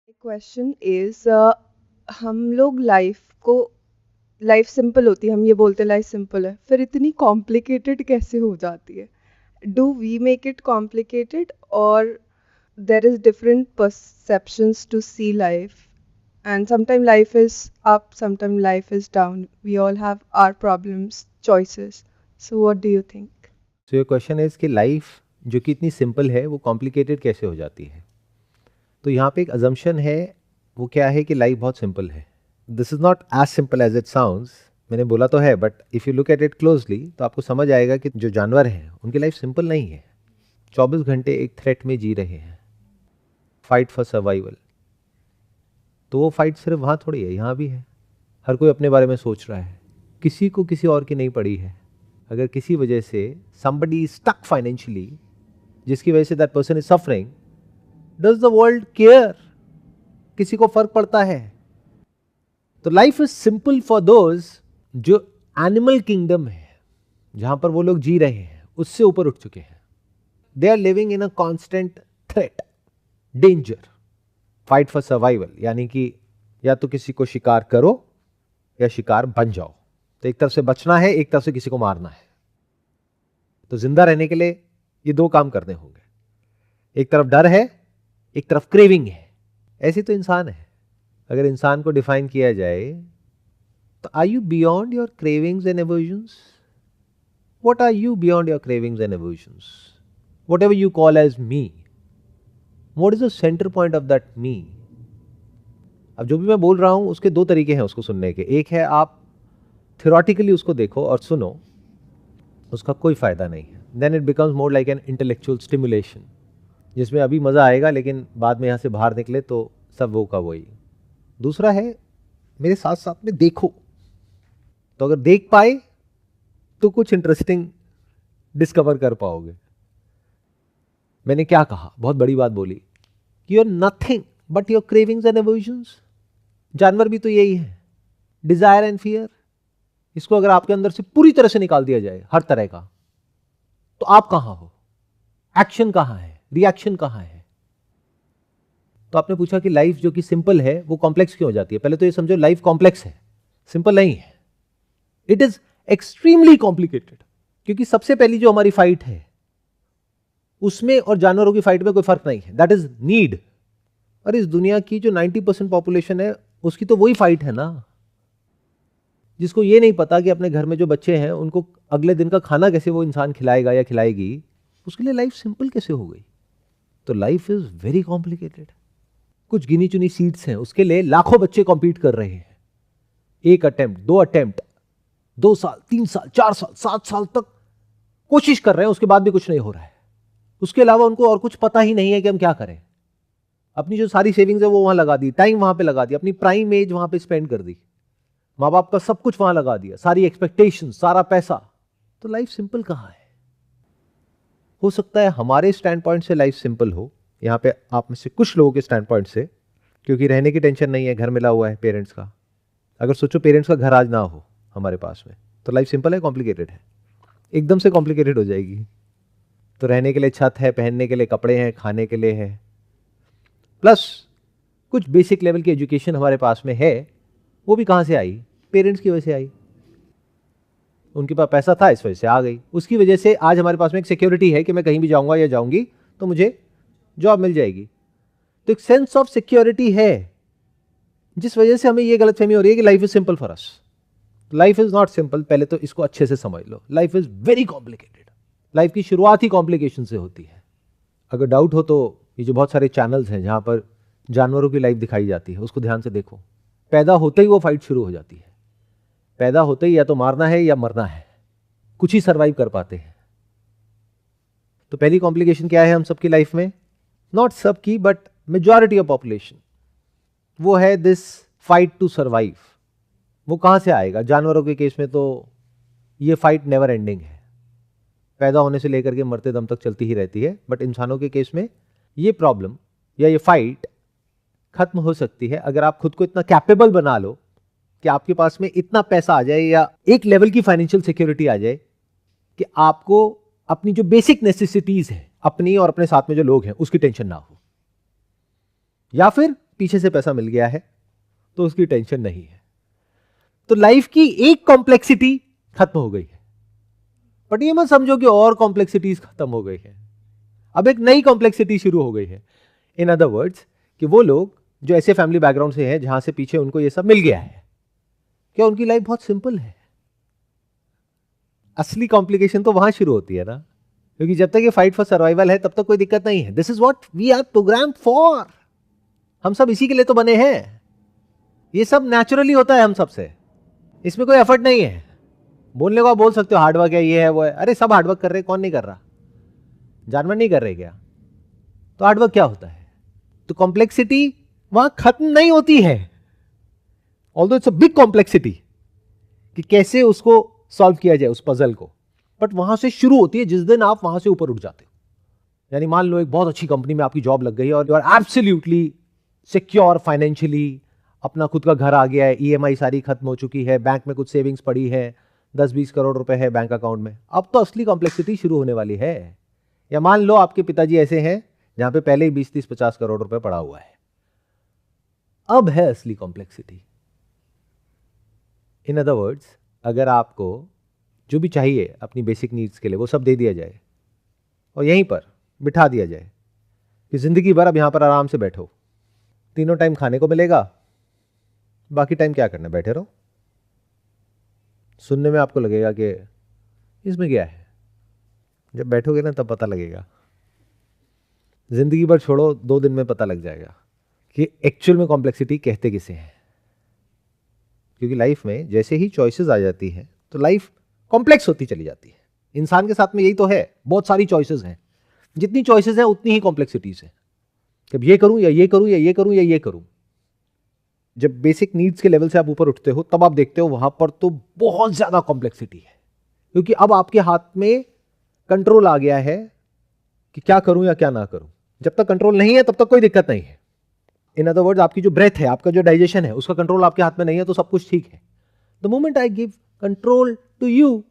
Question is हम लोग life simple होती है, हम ये बोलते हैं लाइफ सिंपल है, फिर इतनी कॉम्प्लिकेटेड कैसे हो जाती है? Do we make it complicated और there is different perceptions to see life and sometimes life is up, sometimes life is down. We all have our problems, choices. So what do you think? सो ये question है कि life जो कि इतनी simple है वो complicated कैसे हो जाती है। तो यहाँ पे एक अजम्पशन है, वो क्या है कि लाइफ बहुत सिंपल है। This is not as simple as it sounds. मैंने बोला तो है, but if you look at it closely तो आपको समझ आएगा कि जो जानवर हैं उनकी लाइफ सिंपल नहीं है। 24 घंटे एक थ्रेट में जी रहे हैं, फाइट फॉर सर्वाइवल। तो वो फाइट सिर्फ वहाँ थोड़ी है, यहाँ भी है। हर कोई अपने बारे में सोच रहा है, किसी को किसी और की नहीं पड़ी है। अगर किसी वजह से somebody is stuck financially, जिसकी वजह से that person is suffering, does the world care? किसी को फर्क पड़ता है? तो life is simple for those जो एनिमल किंगडम है, जहां पर वो लोग जी रहे हैं, उससे ऊपर उठ चुके हैं। They are living in a constant threat, danger, fight for survival, यानी कि या तो किसी को शिकार करो या शिकार बन जाओ। तो एक तरफ से बचना है, एक तरफ से किसी को मारना है। तो जिंदा रहने के लिए ये दो काम करने होंगे। एक तरफ डर है, एक तरफ क्रेविंग है। ऐसे तो इंसान है। अगर इंसान को डिफाइन किया जाए तो are you beyond your cravings and aversions? What are you beyond your cravings and aversions? Whatever you call as me, what is the centre point of that me? अब जो भी मैं बोल रहा हूं उसके दो तरीके हैं उसको सुनने के। एक है आप थियोरेटिकली उसको देखो और सुनो, उसका कोई फायदा नहीं है। Then it becomes more like an intellectual stimulation, जिसमें अभी मज़ा आएगा लेकिन बाद में यहाँ से बाहर निकले तो सब वो का वही। दूसरा है मेरे साथ साथ में देखो, तो अगर देख पाए तो कुछ इंटरेस्टिंग डिस्कवर कर पाओगे। मैंने क्या कहा, बहुत बड़ी बात बोली, you are nothing but your cravings and aversions. जानवर भी तो यही है, डिजायर एंड फियर। इसको अगर आपके अंदर से पूरी तरह से निकाल दिया जाए, हर तरह का, तो आप कहां हो? एक्शन कहां है? रिएक्शन कहां है? तो आपने पूछा कि लाइफ जो कि सिंपल है वो कॉम्प्लेक्स क्यों हो जाती है। पहले तो ये समझो, लाइफ कॉम्प्लेक्स है, सिंपल नहीं है। इट इज एक्सट्रीमली कॉम्प्लिकेटेड, क्योंकि सबसे पहली जो हमारी फाइट है उसमें और जानवरों की फाइट में कोई फर्क नहीं है, दैट इज नीड। और इस दुनिया की जो 90% पॉपुलेशन है उसकी तो वही फाइट है ना। जिसको ये नहीं पता कि अपने घर में जो बच्चे हैं उनको अगले दिन का खाना कैसे वो इंसान खिलाएगा या खिलाएगी, उसके लिए लाइफ सिंपल कैसे हो गई? तो लाइफ इज वेरी कॉम्प्लिकेटेड। कुछ गिनी चुनी सीट्स हैं, उसके लिए लाखों बच्चे कॉम्पीट कर रहे हैं। एक अटेम्प्ट, दो अटेम्प्ट, 2 साल, 3 साल, 4 साल, 7 साल तक कोशिश कर रहे हैं, उसके बाद भी कुछ नहीं हो रहा है। उसके अलावा उनको और कुछ पता ही नहीं है कि हम क्या करें। अपनी जो सारी सेविंग्स है वो वहां लगा दी, टाइम वहां पे लगा दी, अपनी प्राइम एज वहां पे स्पेंड कर दी, माँ बाप का सब कुछ वहां लगा दिया, सारी एक्सपेक्टेशन, सारा पैसा। तो लाइफ सिंपल कहां है? हो सकता है हमारे स्टैंड पॉइंट से लाइफ सिंपल हो, यहां पे आप में से कुछ लोगों के स्टैंड पॉइंट से, क्योंकि रहने की टेंशन नहीं है, घर मिला हुआ है पेरेंट्स का। अगर सोचो पेरेंट्स का घर आज ना हो हमारे पास में, तो लाइफ सिंपल है, कॉम्प्लिकेटेड है? एकदम से कॉम्प्लिकेटेड हो जाएगी। तो रहने के लिए छत है, पहनने के लिए कपड़े हैं, खाने के लिए है, प्लस कुछ बेसिक लेवल की एजुकेशन हमारे पास में है। वो भी कहां से आई? पेरेंट्स की वजह से आई। उनके पास पैसा था, इस वजह से आ गई। उसकी वजह से आज हमारे पास में एक सिक्योरिटी है कि मैं कहीं भी जाऊंगा या जाऊंगी तो मुझे जॉब मिल जाएगी। तो एक सेंस ऑफ सिक्योरिटी है, जिस वजह से हमें यह गलतफहमी हो रही है कि life is simple for us. Life is not simple. पहले तो इसको अच्छे से समझ लो, life is very complicated. Life की शुरुआत ही कॉम्प्लिकेशन से होती है। अगर डाउट हो तो ये जो बहुत सारे चैनल्स हैं जहां पर जानवरों की लाइफ दिखाई जाती है, उसको ध्यान से देखो। पैदा होते ही वो फाइट शुरू हो जाती है। पैदा होते ही या तो मारना है या मरना है, कुछ ही सरवाइव कर पाते हैं। तो पहली कॉम्प्लिकेशन क्या है हम सबकी लाइफ में? नॉट सबकी, बट मेजॉरिटी ऑफ पॉपुलेशन, वो है दिस फाइट टू सरवाइव। वो कहां से आएगा? जानवरों के केस में तो ये फाइट नेवर एंडिंग है, पैदा होने से लेकर के मरते दम तक चलती ही रहती है। बट इंसानों के केस में ये प्रॉब्लम या ये फाइट खत्म हो सकती है अगर आप खुद को इतना कैपेबल बना लो कि आपके पास में इतना पैसा आ जाए या एक लेवल की फाइनेंशियल सिक्योरिटी आ जाए कि आपको अपनी जो बेसिक नेसेसिटीज है, अपनी और अपने साथ में जो लोग हैं, उसकी टेंशन ना हो। या फिर पीछे से पैसा मिल गया है तो उसकी टेंशन नहीं है। तो लाइफ की एक कॉम्प्लेक्सिटी खत्म हो गई है, बट ये मत समझो कि और कॉम्प्लेक्सिटीज खत्म हो गई है, अब एक नई कॉम्प्लेक्सिटी शुरू हो गई है। इन अदर वर्ड्स कि वो लोग जो ऐसे फैमिली बैकग्राउंड से हैं जहां से पीछे उनको ये सब मिल गया है, क्या उनकी लाइफ बहुत सिंपल है? असली कॉम्प्लिकेशन तो वहां शुरू होती है ना, क्योंकि जब तक ये फाइट फॉर सर्वाइवल है तब तक कोई दिक्कत नहीं है। This is what we are program for, हम सब इसी के लिए तो बने हैं। ये सब नेचुरली होता है हम सबसे, इसमें कोई एफर्ट नहीं है। बोलने को आप बोल सकते हो हार्डवर्क है, ये है वो है, अरे सब हार्डवर्क कर रहे हैं, कौन नहीं कर रहा? जानवर नहीं कर रहे क्या? तो हार्डवर्क क्या होता है? तो कॉम्प्लेक्सिटी वहां खत्म नहीं होती है, although it's a big complexity कि कैसे उसको सॉल्व किया जाए उस पजल को, बट वहां से शुरू होती है जिस दिन आप वहां से ऊपर उठ जाते हो। यानी मान लो एक बहुत अच्छी कंपनी में आपकी जॉब लग गई है और you are absolutely secure financially, अपना खुद का घर आ गया है, ईएमआई सारी खत्म हो चुकी है, बैंक में कुछ सेविंग्स पड़ी है, 10-20 करोड़ रुपए है बैंक अकाउंट में। अब तो असली कॉम्प्लेक्सिटी शुरू होने वाली है। या मान लो आपके पिताजी ऐसे हैं जहां पे पहले ही 20-30-50 करोड़ रुपए पड़ा हुआ है, अब है असली कॉम्प्लेक्सिटी। इन अदर वर्ड्स, अगर आपको जो भी चाहिए अपनी बेसिक नीड्स के लिए वो सब दे दिया जाए और यहीं पर बिठा दिया जाए कि जिंदगी भर अब यहां पर आराम से बैठो, तीनों टाइम खाने को मिलेगा, बाकी टाइम क्या करना, बैठे रहो। सुनने में आपको लगेगा कि इसमें क्या है, जब बैठोगे ना तब पता लगेगा। जिंदगी भर छोड़ो, 2 दिन में पता लग जाएगा कि एक्चुअल में कॉम्प्लेक्सिटी कहते किसे हैं। क्योंकि लाइफ में जैसे ही चॉइसेस आ जाती हैं तो लाइफ कॉम्प्लेक्स होती चली जाती है। इंसान के साथ में यही तो है, बहुत सारी चॉइसेस हैं, जितनी चॉइसेस हैं उतनी ही कॉम्प्लेक्सिटीज है। जब ये करूं या ये करूं या ये करूं या ये करूं, जब बेसिक नीड्स के लेवल से आप ऊपर उठते हो तब आप देखते हो वहां पर तो बहुत ज्यादा कॉम्प्लेक्सिटी है, क्योंकि अब आपके हाथ में कंट्रोल आ गया है कि क्या करूं या क्या ना करूं। जब तक कंट्रोल नहीं है तब तक कोई दिक्कत नहीं है। इन अदर वर्ड्स, आपकी जो ब्रेथ है, आपका जो डाइजेशन है, उसका कंट्रोल आपके हाथ में नहीं है तो सब कुछ ठीक है। The moment I give control to you,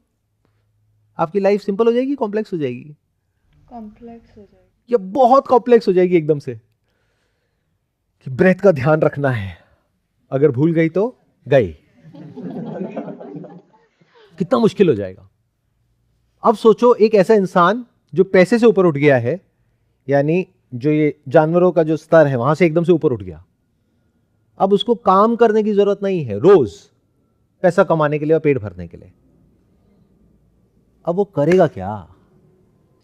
आपकी लाइफ सिंपल हो जाएगी, कॉम्प्लेक्स हो जाएगी? कॉम्प्लेक्स हो जाएगी, या बहुत कॉम्प्लेक्स हो जाएगी एकदम से कि ब्रेथ का ध्यान रखना है, अगर भूल गई तो गई। कितना मुश्किल हो जाएगा। अब सोचो एक ऐसा इंसान जो पैसे से ऊपर उठ गया है, यानी जो ये जानवरों का जो स्तर है वहां से एकदम से ऊपर उठ गया, अब उसको काम करने की जरूरत नहीं है रोज पैसा कमाने के लिए और पेट भरने के लिए। अब वो करेगा क्या?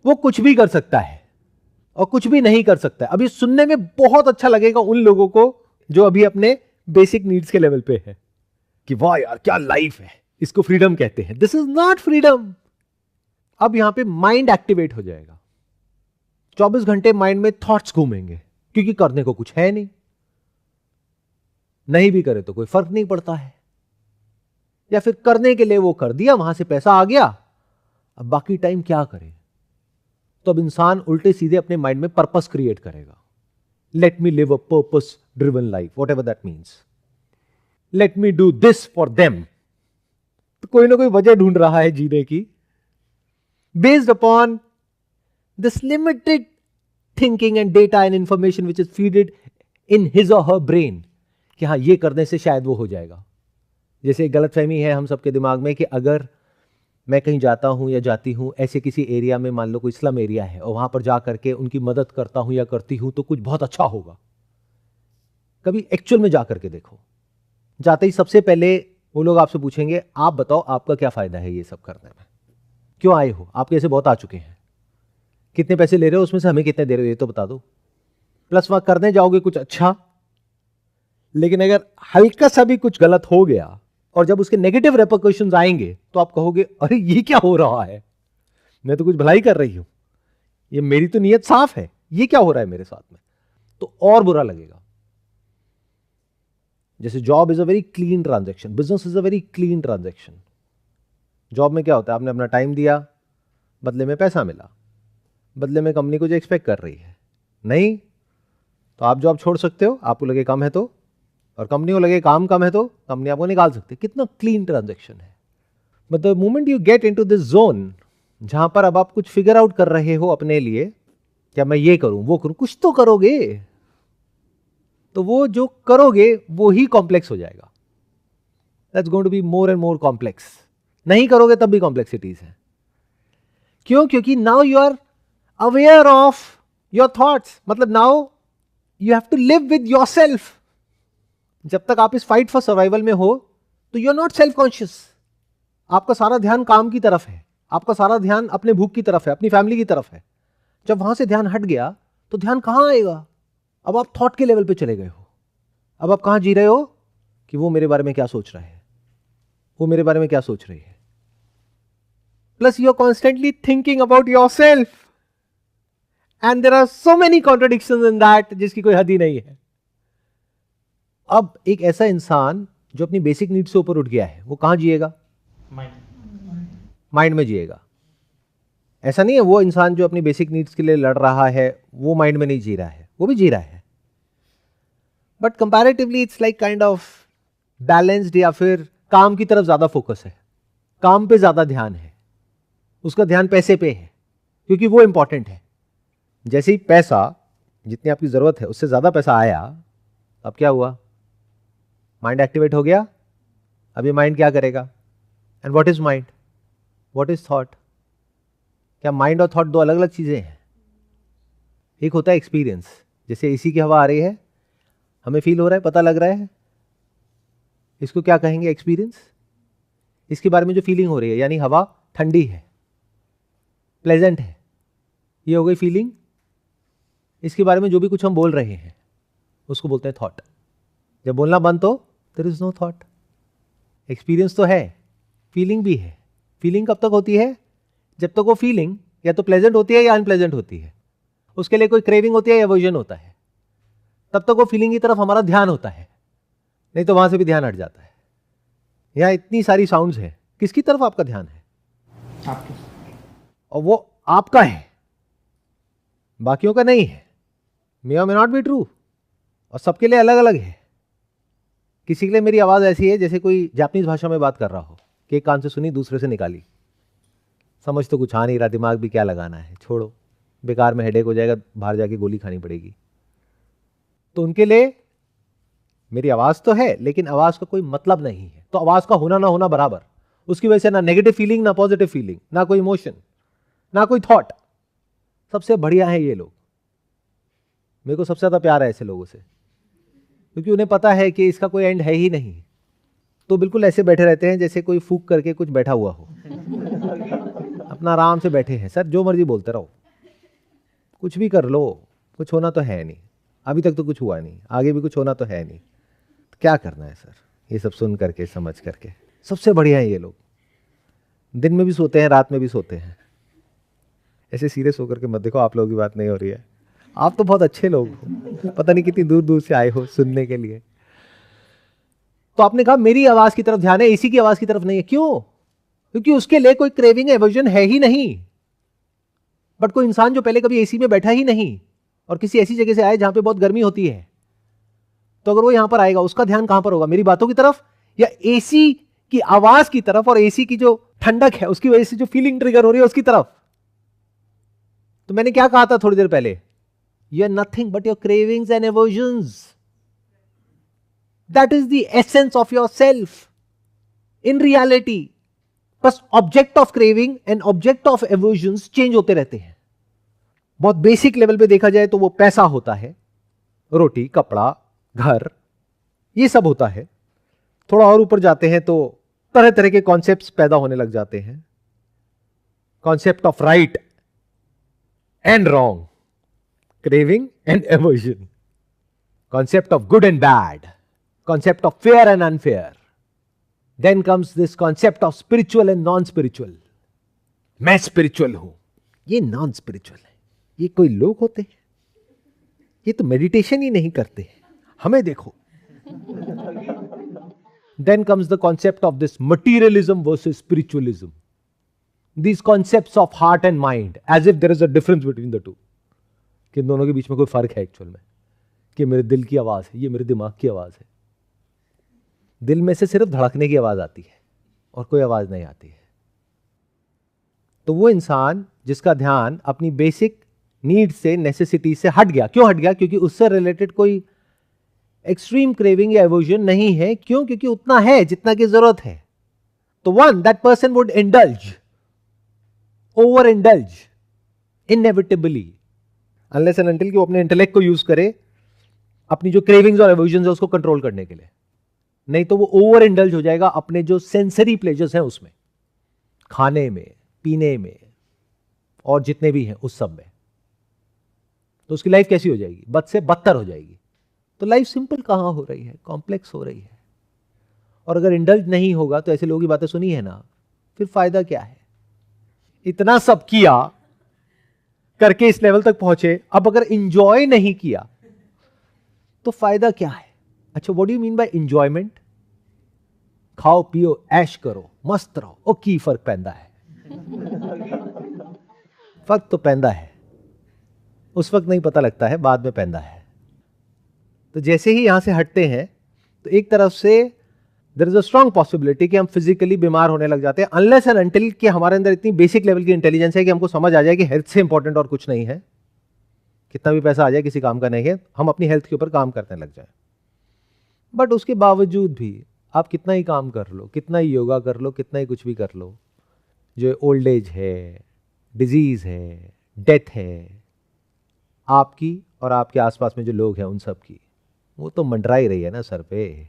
वो कुछ भी कर सकता है और कुछ भी नहीं कर सकता है। अभी सुनने में बहुत अच्छा लगेगा उन लोगों को जो अभी अपने बेसिक नीड्स के लेवल पे है कि वाह यार क्या लाइफ है, इसको फ्रीडम कहते हैं। This is not freedom. अब यहां पे माइंड एक्टिवेट हो जाएगा, 24 घंटे माइंड में थॉट्स घूमेंगे, क्योंकि करने को कुछ है नहीं, नहीं भी करे तो कोई फर्क नहीं पड़ता है, या फिर करने के लिए वो कर दिया, वहां से पैसा आ गया, अब बाकी टाइम क्या करे? तो अब इंसान उल्टे सीधे अपने माइंड में पर्पस क्रिएट करेगा। Let me live a purpose driven life, what ever that means. Let me do this for them. तो कोई ना कोई वजह ढूंढ रहा है जीने की, based upon this limited thinking and data and information which is feeded in his और हर ब्रेन कि हाँ ये करने से शायद वो हो जाएगा। जैसे एक गलतफहमी है हम सबके दिमाग में कि अगर मैं कहीं जाता हूं या जाती हूं ऐसे किसी एरिया में, मान लो कोई स्लम एरिया है, और वहां पर जा करके उनकी मदद करता हूं या करती हूं तो कुछ बहुत अच्छा होगा। कभी एक्चुअल में जा करके देखो, जाते ही सबसे पहले वो लोग आपसे पूछेंगे आप बताओ आपका क्या फायदा है ये सब करने में, क्यों आए हो, आपके ऐसे बहुत आ चुके हैं, कितने पैसे ले रहे हो, उसमें से हमें कितने दे रहे हो ये तो बता दो। प्लस वहां करने जाओगे कुछ अच्छा, लेकिन अगर हल्का सा भी कुछ गलत हो गया और जब उसके नेगेटिव रेपरकशंस आएंगे तो आप कहोगे अरे ये क्या हो रहा है, मैं तो कुछ भलाई कर रही हूं, ये मेरी तो नीयत साफ है, ये क्या हो रहा है मेरे साथ में, तो और बुरा लगेगा। जैसे job is a very clean transaction, business is a very clean transaction. Job में क्या होता है, आपने अपना टाइम दिया, बदले में पैसा मिला, बदले में कंपनी को जो एक्सपेक्ट कर रही है, नहीं तो आप जॉब छोड़ सकते हो, आपको लगे कम है तो, और कंपनी को लगे काम कम है तो कंपनी आपको निकाल सकती है। कितना क्लीन ट्रांजैक्शन है। But the moment you get into this zone जहां पर अब आप कुछ फिगर आउट कर रहे हो अपने लिए, क्या मैं ये करूं वो करूं, कुछ तो करोगे, तो वो जो करोगे वो ही कॉम्प्लेक्स हो जाएगा. That's going to be more and more complex. नहीं करोगे तब भी कॉम्प्लेक्सिटीज है. क्यों? क्योंकि now you are aware of your thoughts. मतलब now you have to live with yourself. जब तक आप इस फाइट फॉर सर्वाइवल में हो तो you are not self conscious. आपका सारा ध्यान काम की तरफ है, आपका सारा ध्यान अपने भूख की तरफ है, अपनी फैमिली की तरफ है. जब वहां से ध्यान हट गया तो ध्यान कहां आएगा? अब आप थॉट के लेवल पे चले गए हो. अब आप कहां जी रहे हो कि वो मेरे बारे में क्या सोच रहा है, वो मेरे बारे में क्या सोच रही है. Plus you are constantly thinking about yourself and there are so many contradictions in that, जिसकी कोई हद ही नहीं है. अब एक ऐसा इंसान जो अपनी बेसिक नीड्स से ऊपर उठ गया है, वो कहां जिएगा? माइंड में जिएगा. ऐसा नहीं है वो इंसान जो अपनी बेसिक नीड्स के लिए लड़ रहा है वो माइंड में नहीं जी रहा है, वो भी जी रहा है. But comparatively it's like kind of balanced, या फिर काम की तरफ ज्यादा फोकस है, काम पे ज्यादा ध्यान है. उसका ध्यान पैसे पे है क्योंकि वो इंपॉर्टेंट है. जैसे ही पैसा, जितनी आपकी जरूरत है उससे ज्यादा पैसा आया, अब क्या हुआ? माइंड एक्टिवेट हो गया. अब ये माइंड क्या करेगा? And what is mind? What is thought? क्या माइंड और थॉट दो अलग अलग चीजें हैं? एक होता है एक्सपीरियंस. जैसे एसी की हवा आ रही है, हमें फील हो रहा है, पता लग रहा है, इसको क्या कहेंगे? एक्सपीरियंस. इसके बारे में जो फीलिंग हो रही है, यानी हवा ठंडी है, प्लेजेंट है, ये हो गई फीलिंग. इसके बारे में जो भी कुछ हम बोल रहे हैं उसको बोलते हैं थॉट. जब बोलना बंद तो there is no thought. Experience तो है, फीलिंग भी है. फीलिंग कब तक होती है? जब तक वो फीलिंग या तो प्लेजेंट होती है या अनप्लेजेंट होती है. उसके लिए कोई क्रेविंग होती है या एवर्जन होता है, तब तक वो फीलिंग की तरफ हमारा ध्यान होता है. नहीं तो वहां से भी ध्यान हट जाता है. यहां इतनी सारी साउंड्स है, किसकी तरफ आपका ध्यान है? आपके. और वो आपका है, बाकियों का नहीं है. मे और मे नॉट बी ट्रू, और सबके लिए अलग अलग है. किसी के लिए मेरी आवाज ऐसी है जैसे कोई जापानीज भाषा में बात कर रहा हो, कि एक कान से सुनी दूसरे से निकाली. समझ तो कुछ आ नहीं रहा, दिमाग भी क्या लगाना है, छोड़ो, बेकार में हेडेक हो जाएगा, बाहर जाके गोली खानी पड़ेगी. तो उनके लिए मेरी आवाज तो है, लेकिन आवाज का कोई मतलब नहीं है. तो आवाज का होना ना होना बराबर. उसकी वजह से ना नेगेटिव फीलिंग, ना पॉजिटिव फीलिंग, ना कोई इमोशन, ना कोई थॉट. सबसे बढ़िया है ये लोग. मेरे को सबसे ज्यादा प्यार है ऐसे लोगों से, क्योंकि उन्हें पता है कि इसका कोई एंड है ही नहीं. तो बिल्कुल ऐसे बैठे रहते हैं जैसे कोई फूक करके कुछ बैठा हुआ हो. अपना आराम से बैठे हैं. सर जो मर्जी बोलते रहो, कुछ भी कर लो, कुछ होना तो है नहीं. अभी तक तो कुछ हुआ नहीं, आगे भी कुछ होना तो है नहीं. तो क्या करना है सर? ये सब सुन करके, समझ करके. सबसे बढ़िया है ये लोग. दिन में भी सोते हैं, रात में भी सोते हैं. ऐसे सीरियस होकर के मत देखो, आप लोगों की बात नहीं हो रही है. आप तो बहुत अच्छे लोग हो, पता नहीं कितनी दूर दूर से आए हो सुनने के लिए. तो आपने कहा मेरी आवाज की तरफ ध्यान है, इसी की आवाज की तरफ नहीं है. क्यों? क्योंकि उसके लिए कोई क्रेविंग, एवर्जन है ही नहीं. बट कोई इंसान जो पहले कभी एसी में बैठा ही नहीं और किसी ऐसी जगह से आए जहां पे बहुत गर्मी होती है, तो अगर वो यहां पर आएगा, उसका ध्यान कहां पर होगा? मेरी बातों की तरफ या एसी की आवाज की तरफ, और एसी की जो ठंडक है उसकी वजह से जो फीलिंग ट्रिगर हो रही है उसकी तरफ. तो मैंने क्या कहा था थोड़ी देर पहले? You are nothing but your cravings and aversions. That is the essence of your self in reality. बस object of craving and object of aversions change होते रहते हैं. बहुत बेसिक लेवल पे देखा जाए तो वो पैसा होता है, रोटी, कपड़ा, घर, ये सब होता है. थोड़ा और ऊपर जाते हैं तो तरह तरह के कॉन्सेप्ट्स पैदा होने लग जाते हैं. Concept of right and wrong, craving and aversion, concept of good and bad, concept of fair and unfair. Then comes this concept of spiritual and non-spiritual. मैं spiritual हूं, ये non-spiritual है. ये कोई लोग होते हैं? ये तो meditation ही नहीं करते. हमें देखो. Then comes the concept of this materialism versus spiritualism. These concepts of heart and mind, as if there is a difference between the two. कि दोनों के बीच में कोई फर्क है एक्चुअल में, कि मेरे दिल की आवाज है, ये मेरे दिमाग की आवाज है. दिल में से सिर्फ धड़कने की आवाज आती है और कोई आवाज नहीं आती है. तो वो इंसान जिसका ध्यान अपनी बेसिक नीड से, नेसेसिटी से हट गया. क्यों हट गया? क्योंकि उससे रिलेटेड कोई एक्सट्रीम क्रेविंग या एवर्जन नहीं है। क्यों? क्योंकि उतना है जितना की जरूरत है। तो one, that person would indulge, over indulge inevitably, unless and until कि वो अपने इंटेलेक्ट को यूज करे अपनी जो क्रेविंग्स और एवर्जन है उसको कंट्रोल करने के लिए। नहीं तो वो ओवर इंडल्ज हो जाएगा अपने जो सेंसरी प्लेजर्स हैं उसमें, खाने में, पीने में और जितने भी हैं उस सब में। तो उसकी लाइफ कैसी हो जाएगी? बद से बदतर हो जाएगी। तो लाइफ सिंपल कहां हो रही है? कॉम्प्लेक्स हो रही है। और अगर इंडल्ज नहीं होगा तो ऐसे लोगों की बातें सुनी है ना, फिर फायदा क्या है? इतना सब किया करके इस लेवल तक पहुंचे, अब अगर इंजॉय नहीं किया तो फायदा क्या है? अच्छा, what do you mean by enjoyment? खाओ पियो ऐश करो मस्त रहो, ओ की फर्क पैंदा है? फर्क तो पैंदा है, उस वक्त नहीं पता लगता है, बाद में पैंदा है। तो जैसे ही यहां से हटते हैं तो एक तरफ से there is a strong possibility कि हम फिजिकली बीमार होने लग जाते हैं, अनलेस एंड अनटिल कि हमारे अंदर इतनी बेसिक लेवल की इंटेलिजेंस है कि हमको समझ आ जाए कि हेल्थ से इंपॉर्टेंट और कुछ नहीं है। कितना भी पैसा आ जाए किसी काम का नहीं है, हम अपनी हेल्थ के ऊपर काम करने लग जाए। बट उसके बावजूद भी आप कितना ही काम कर लो, कितना ही योगा कर लो, कितना ही कुछ भी कर लो, जो ओल्ड एज है, डिजीज है, डेथ है, आपकी और आपके आसपास में जो लोग हैं उन सब की, वो तो मंडरा ही रही है ना सर पे।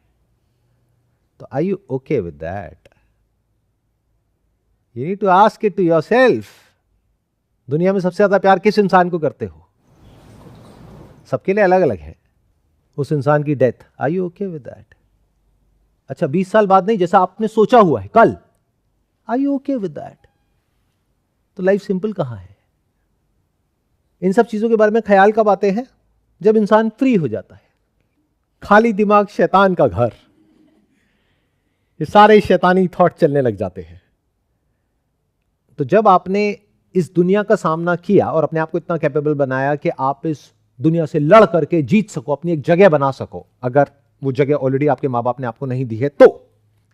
तो are you okay with that? You need to ask it to yourself. दुनिया में सबसे ज्यादा प्यार किस इंसान को करते हो? सबके लिए अलग अलग है। उस इंसान की death, are you okay with that? अच्छा 20 साल बाद नहीं, जैसा आपने सोचा हुआ है कल, are you okay with that? तो लाइफ सिंपल कहां है? इन सब चीजों के बारे में ख्याल कब आते हैं? जब इंसान फ्री हो जाता है। खाली दिमाग शैतान का घर, ये सारे शैतानी थॉट चलने लग जाते हैं। तो जब आपने इस दुनिया का सामना किया और अपने आप को इतना कैपेबल बनाया कि आप इस दुनिया से लड़ करके जीत सको, अपनी एक जगह बना सको, अगर वो जगह ऑलरेडी आपके मां बाप ने आपको नहीं दी है तो,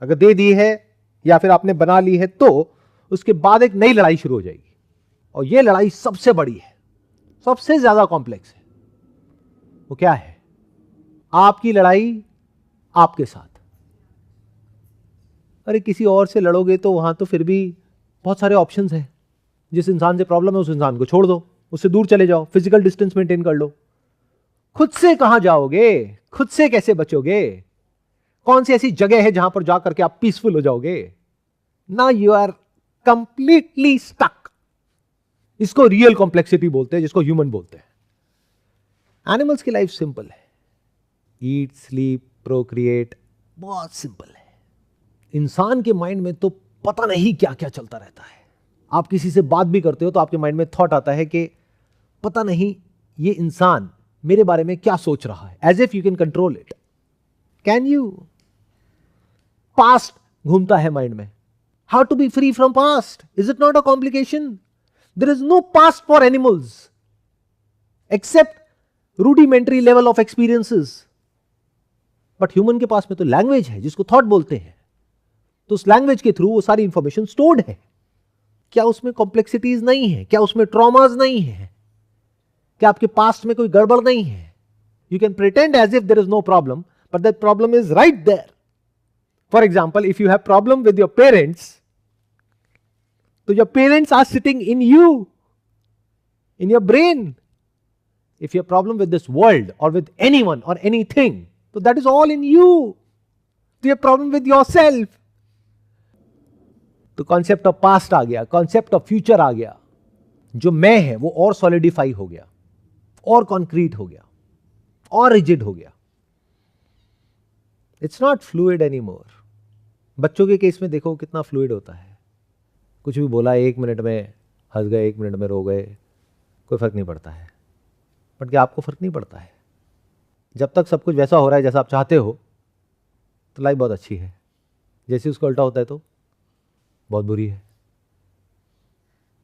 अगर दे दी है या फिर आपने बना ली है तो उसके बाद एक नई लड़ाई शुरू हो जाएगी। और ये लड़ाई सबसे बड़ी है, सबसे ज्यादा कॉम्प्लेक्स है। वो क्या है? आपकी लड़ाई आपके साथ। अरे किसी और से लड़ोगे तो वहां तो फिर भी बहुत सारे ऑप्शंस हैं। जिस इंसान से प्रॉब्लम है उस इंसान को छोड़ दो, उससे दूर चले जाओ, फिजिकल डिस्टेंस मेंटेन कर लो। खुद से कहां जाओगे? खुद से कैसे बचोगे? कौन सी ऐसी जगह है जहां पर जाकर के आप पीसफुल हो जाओगे? ना, यू आर कंप्लीटली स्टक। इसको रियल कॉम्प्लेक्सिटी बोलते हैं, जिसको ह्यूमन बोलते हैं। एनिमल्स की लाइफ सिंपल है, ईट स्लीप प्रोक्रिएट, बहुत सिंपल है। इंसान के माइंड में तो पता नहीं क्या क्या चलता रहता है। आप किसी से बात भी करते हो तो आपके माइंड में थॉट आता है कि पता नहीं ये इंसान मेरे बारे में क्या सोच रहा है, as if you can control it. Can you? Past घूमता है माइंड में। How to be free from past? Is it not a complication? There is no past for animals except rudimentary level of experiences. But human के पास में तो language है जिसको thought बोलते हैं। तो उस लैंग्वेज के थ्रू वो सारी इंफॉर्मेशन स्टोर्ड है। क्या उसमें कॉम्प्लेक्सिटीज नहीं है? क्या उसमें ट्रॉमाज नहीं है? क्या आपके पास्ट में कोई गड़बड़ नहीं है? You can pretend as if there is no problem, but that problem is right there. For example, if you have problem with your parents, तो your parents are sitting in you, in your brain. If you have problem with this world or with anyone or anything, so that is all in you. You have problem with yourself. तो concept of past आ गया, concept of future आ गया। जो मैं है वो और solidify हो गया, और कॉन्क्रीट हो गया, और रिजिड हो गया। It's not fluid any more. बच्चों के केस में देखो कितना फ्लूइड होता है। कुछ भी बोला, 1 मिनट में हंस गए, 1 मिनट में रो गए, कोई फर्क नहीं पड़ता है। बट क्या आपको फर्क नहीं पड़ता है? जब तक सब कुछ वैसा हो रहा है जैसा आप चाहते हो तो लाइफ बहुत अच्छी है। जैसे उसको उल्टा होता है तो बहुत बुरी है।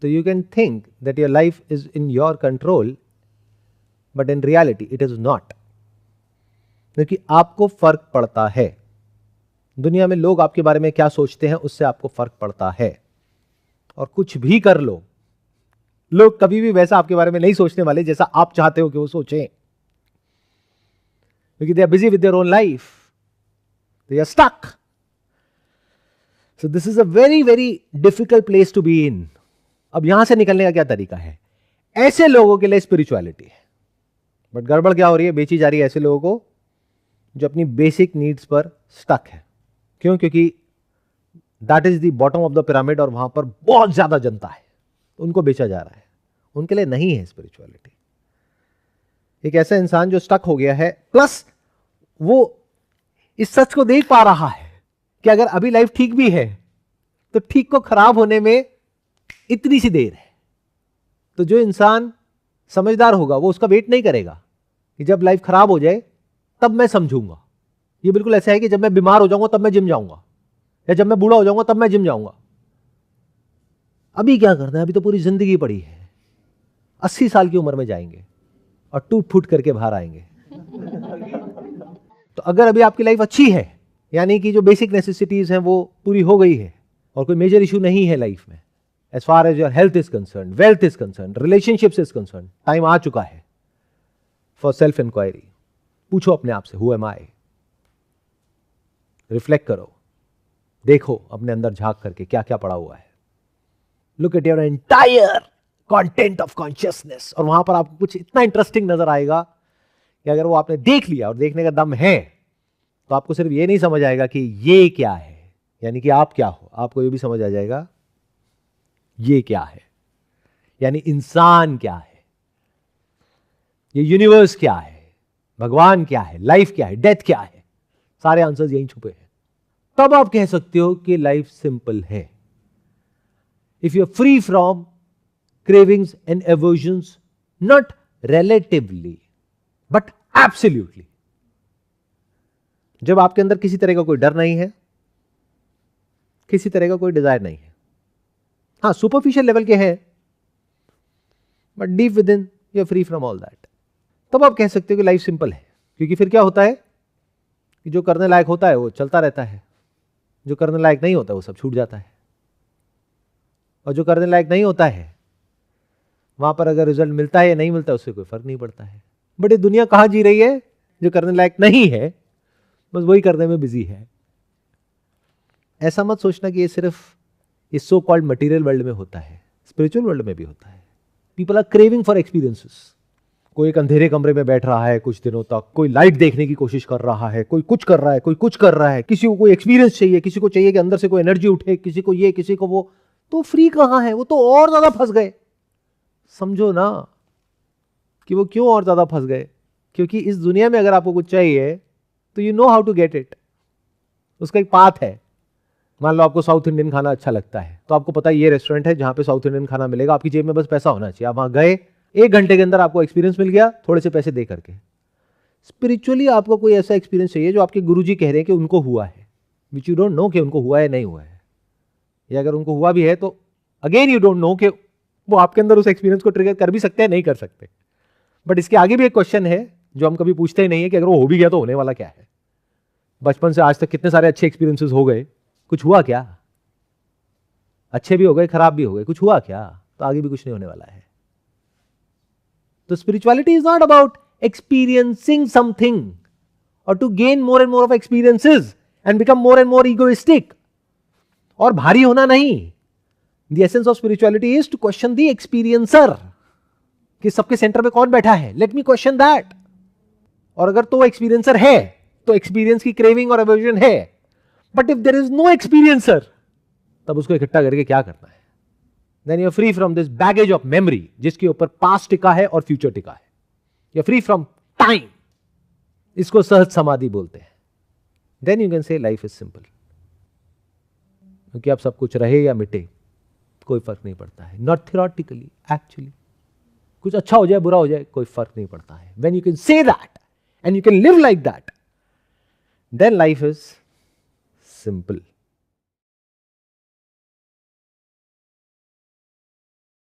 तो you can think that your life is in your control, but in reality it is not. क्योंकि आपको फर्क पड़ता है। दुनिया में लोग आपके बारे में क्या सोचते हैं उससे आपको फर्क पड़ता है। और कुछ भी कर लो, लोग कभी भी वैसा आपके बारे में नहीं सोचने वाले जैसा आप चाहते हो कि वो सोचें। क्योंकि they are busy with their own life, they are stuck. So this is a very very difficult place to be in. अब यहां से निकलने का क्या तरीका है? ऐसे लोगों के लिए स्पिरिचुअलिटी है. बट गड़बड़ क्या हो रही है? बेची जा रही है ऐसे लोगों को जो अपनी बेसिक नीड्स पर स्टक है. क्यों? क्योंकि that is the bottom of the pyramid और वहां पर बहुत ज्यादा जनता है, तो उनको बेचा जा रहा है. उनके लिए नहीं है स्पिरिचुअलिटी. एक ऐसा इंसान जो स्टक हो गया है, प्लस वो इस सच को देख पा रहा है कि अगर अभी लाइफ ठीक भी है तो ठीक को खराब होने में इतनी सी देर है. तो जो इंसान समझदार होगा वो उसका वेट नहीं करेगा कि जब लाइफ खराब हो जाए तब मैं समझूंगा. ये बिल्कुल ऐसा है कि जब मैं बीमार हो जाऊंगा तब मैं जिम जाऊंगा, या जब मैं बूढ़ा हो जाऊंगा तब मैं जिम जाऊंगा. अभी क्या करना है? अभी तो पूरी जिंदगी पड़ी है. 80 साल की उम्र में जाएंगे और टूट फूट करके बाहर आएंगे. तो अगर अभी आपकी लाइफ अच्छी है, यानी कि जो बेसिक नेसेसिटीज हैं वो पूरी हो गई है और कोई मेजर इशू नहीं है लाइफ में, as far as your health is concern, wealth is concern, relationships is concern, time आ चुका है फॉर सेल्फ इंक्वायरी. पूछो अपने आप से, हु एम आई? रिफ्लेक्ट करो, देखो अपने अंदर झांक करके क्या क्या पड़ा हुआ है. Look at your entire content of consciousness. और वहां पर आपको कुछ इतना इंटरेस्टिंग नजर आएगा कि अगर वो आपने देख लिया और देखने का दम है तो आपको सिर्फ ये नहीं समझ आएगा कि ये क्या है, यानी कि आप क्या हो, आपको ये भी समझ आ जाएगा ये क्या है, यानी इंसान क्या है, ये यूनिवर्स क्या है, भगवान क्या है, लाइफ क्या है, डेथ क्या है. सारे आंसर्स यहीं छुपे हैं. तब आप कह सकते हो कि लाइफ सिंपल है. If you are free from cravings and aversions, not relatively but absolutely. जब आपके अंदर किसी तरह का कोई डर नहीं है, किसी तरह का कोई डिजायर नहीं है, हाँ सुपरफिशियल लेवल के हैं but deep within you are free from all that, तब आप कह सकते हो कि लाइफ सिंपल है. क्योंकि फिर क्या होता है कि जो करने लायक होता है वो चलता रहता है, जो करने लायक नहीं होता वो सब छूट जाता है, और जो करने लायक नहीं होता है वहां पर अगर रिजल्ट मिलता है या नहीं मिलता है उससे कोई फर्क नहीं पड़ता है. बट ये दुनिया कहां जी रही है? जो करने लायक नहीं है बस वही करने में बिजी है. ऐसा मत सोचना कि ये सिर्फ इस सो कॉल्ड मटीरियल वर्ल्ड में होता है, स्पिरिचुअल वर्ल्ड में भी होता है. People are craving for experiences. कोई एक अंधेरे कमरे में बैठ रहा है कुछ दिनों तक, कोई लाइट देखने की कोशिश कर रहा है, कोई कुछ कर रहा है, कोई कुछ कर रहा है, किसी को कोई एक्सपीरियंस चाहिए, किसी को चाहिए कि अंदर से कोई एनर्जी उठे, किसी को ये किसी को वो. तो फ्री कहां है? वो तो और ज्यादा फंस गए. समझो ना कि वो क्यों और ज्यादा फंस गए. क्योंकि इस दुनिया में अगर आपको कुछ चाहिए तो you know how to get it. उसका एक पाथ है. मान लो आपको साउथ इंडियन खाना अच्छा लगता है तो आपको पता है ये रेस्टोरेंट है जहां पे साउथ इंडियन खाना मिलेगा. आपकी जेब में बस पैसा होना चाहिए. आप वहां गए, 1 घंटे के अंदर आपको एक्सपीरियंस मिल गया थोड़े से पैसे दे करके. स्पिरिचुअली आपको कोई ऐसा एक्सपीरियंस चाहिए जो आपके गुरुजी कह रहे हैं कि उनको हुआ है, विच यू डोंट नो कि उनको हुआ है नहीं हुआ है, या अगर उनको हुआ भी है तो अगेन यू डोंट नो कि वो आपके अंदर उस एक्सपीरियंस को ट्रिगर कर भी सकते हैं नहीं कर सकते. बट इसके आगे भी एक क्वेश्चन है जो हम कभी पूछते ही नहीं है कि अगर वो हो भी गया तो होने वाला क्या है. बचपन से आज तक कितने सारे अच्छे एक्सपीरियंसेस हो गए, कुछ हुआ क्या? अच्छे भी हो गए, खराब भी हो गए, कुछ हुआ क्या? तो आगे भी कुछ नहीं होने वाला है. तो spirituality is not about experiencing something or to gain more and more of experiences and become more and more egoistic. और भारी होना नहीं. The essence of spirituality is to question the experiencer. कि सबके सेंटर में कौन बैठा है? Let me question that. और अगर तो एक्सपीरियंसर है तो एक्सपीरियंस की क्रेविंग और एवर्जन है. But if there is no experiencer तब उसको इकट्ठा करके क्या करना है? Then you are free from this baggage of memory जिसके ऊपर पास्ट टिका है और फ्यूचर टिका है. You are free from time. इसको सहज समाधि बोलते हैं. Then you can say life is simple. क्योंकि अब सब कुछ रहे या मिटे कोई फर्क नहीं पड़ता है. नॉट थियोरेटिकली, एक्चुअली कुछ अच्छा हो जाए बुरा हो जाए कोई फर्क नहीं पड़ता है. When you can say that and you can live like that, then life is simple.